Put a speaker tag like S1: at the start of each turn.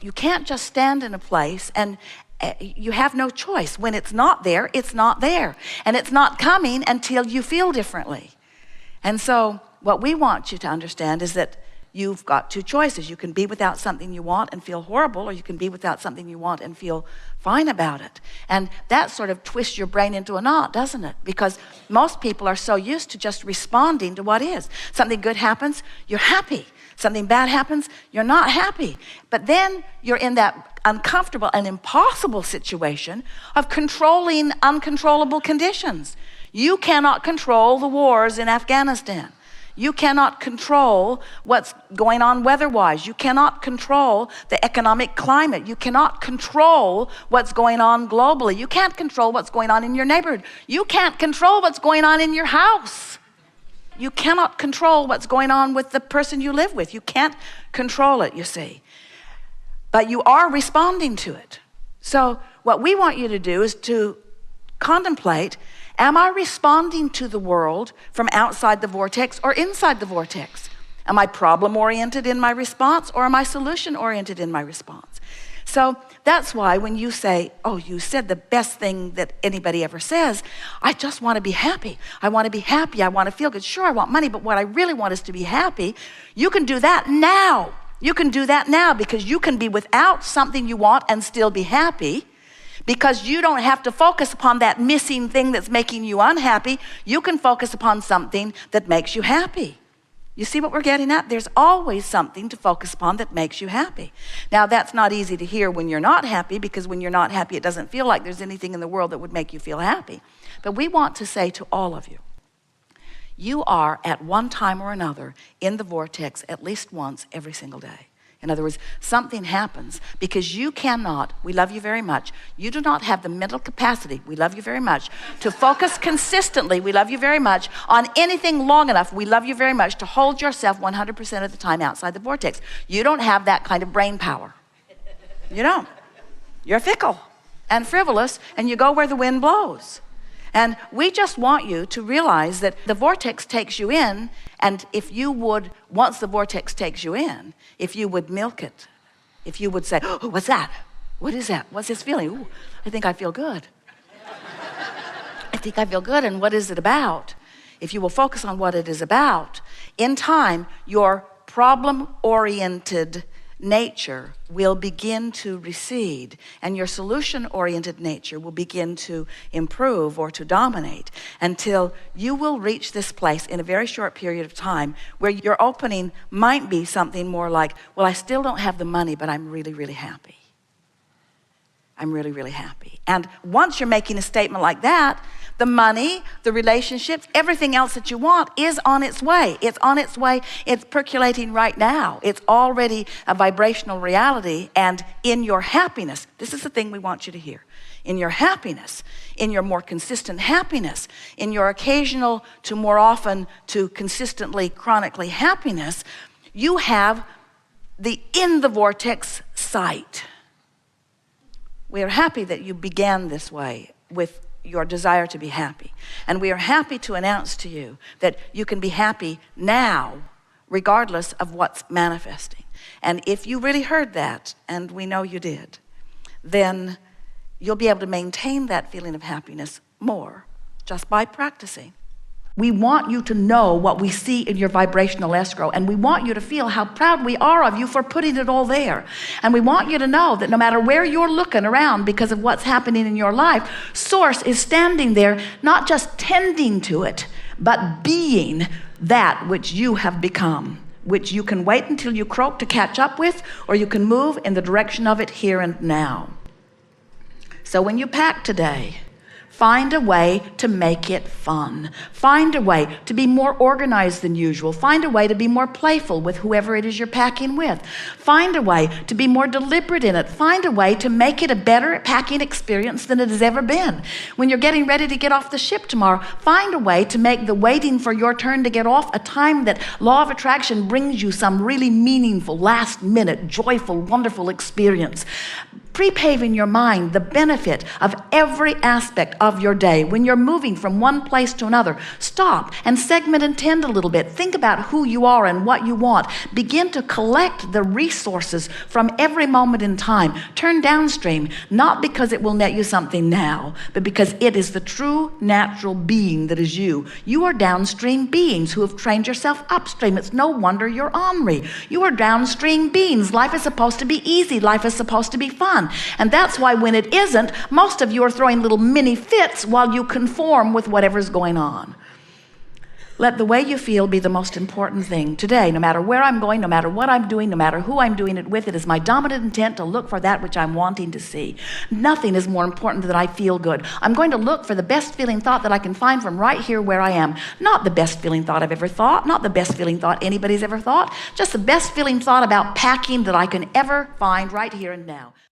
S1: You can't just stand in a place and you have no choice. When it's not there, it's not there. And it's not coming until you feel differently. And so what we want you to understand is that you've got two choices. You can be without something you want and feel horrible, or you can be without something you want and feel fine about it. And that sort of twists your brain into a knot, doesn't it? Because most people are so used to just responding to what is. Something good happens, you're happy. Something bad happens, you're not happy. But then you're in that uncomfortable and impossible situation of controlling uncontrollable conditions. You cannot control the wars in Afghanistan. You cannot control what's going on weather-wise. You cannot control the economic climate. You cannot control what's going on globally. You can't control what's going on in your neighborhood. You can't control what's going on in your house. You cannot control what's going on with the person you live with. You can't control it, you see. But you are responding to it. So what we want you to do is to contemplate, am I responding to the world from outside the vortex or inside the vortex? Am I problem-oriented in my response, or am I solution-oriented in my response? So that's why when you say, oh, you said the best thing that anybody ever says, I just want to be happy. I want to be happy. I want to feel good. Sure, I want money, but what I really want is to be happy. You can do that now. You can do that now, because you can be without something you want and still be happy, because you don't have to focus upon that missing thing that's making you unhappy. You can focus upon something that makes you happy. You see what we're getting at? There's always something to focus upon that makes you happy. Now, that's not easy to hear when you're not happy, because when you're not happy, it doesn't feel like there's anything in the world that would make you feel happy. But we want to say to all of you, you are at one time or another in the vortex at least once every single day. In other words, something happens because you cannot, we love you very much, you do not have the mental capacity, we love you very much, to focus consistently, we love you very much, on anything long enough, we love you very much, to hold yourself 100% of the time outside the vortex. You don't have that kind of brain power. You don't. You're fickle and frivolous, and you go where the wind blows. And we just want you to realize that the vortex takes you in, and if you would, once the vortex takes you in, if you would milk it, if you would say, oh, what's that? What is that? What's this feeling? Ooh, I think I feel good. I think I feel good, and what is it about? If you will focus on what it is about, in time, your problem-oriented nature will begin to recede, and your solution-oriented nature will begin to improve or to dominate, until you will reach this place in a very short period of time where your opening might be something more like, well, I still don't have the money, but I'm really, really happy. I'm really, really happy. And once you're making a statement like that, the money, the relationships, everything else that you want is on its way. It's on its way. It's percolating right now. It's already a vibrational reality. And in your happiness, this is the thing we want you to hear. In your happiness, in your more consistent happiness, in your occasional to more often to consistently, chronically happiness, you have the in the vortex sight. We are happy that you began this way with your desire to be happy. And we are happy to announce to you that you can be happy now, regardless of what's manifesting. And if you really heard that, and we know you did, then you'll be able to maintain that feeling of happiness more just by practicing. We want you to know what we see in your vibrational escrow, and we want you to feel how proud we are of you for putting it all there. And we want you to know that no matter where you're looking around because of what's happening in your life, Source is standing there, not just tending to it, but being that which you have become, which you can wait until you croak to catch up with, or you can move in the direction of it here and now. So when you pack today, find a way to make it fun. Find a way to be more organized than usual. Find a way to be more playful with whoever it is you're packing with. Find a way to be more deliberate in it. Find a way to make it a better packing experience than it has ever been. When you're getting ready to get off the ship tomorrow, find a way to make the waiting for your turn to get off a time that law of attraction brings you some really meaningful, last-minute, joyful, wonderful experience. Pre-pave in your mind the benefit of every aspect of your day. When you're moving from one place to another, stop and segment and tend a little bit. Think about who you are and what you want. Begin to collect the resources from every moment in time. Turn downstream, not because it will net you something now, but because it is the true natural being that is you. You are downstream beings who have trained yourself upstream. It's no wonder you're ornery. You are downstream beings. Life is supposed to be easy. Life is supposed to be fun. And that's why when it isn't, most of you are throwing little mini fits while you conform with whatever's going on. Let the way you feel be the most important thing. Today, no matter where I'm going, no matter what I'm doing, no matter who I'm doing it with, it is my dominant intent to look for that which I'm wanting to see. Nothing is more important than I feel good. I'm going to look for the best feeling thought that I can find from right here where I am. Not the best feeling thought I've ever thought, not the best feeling thought anybody's ever thought, just the best feeling thought about packing that I can ever find right here and now.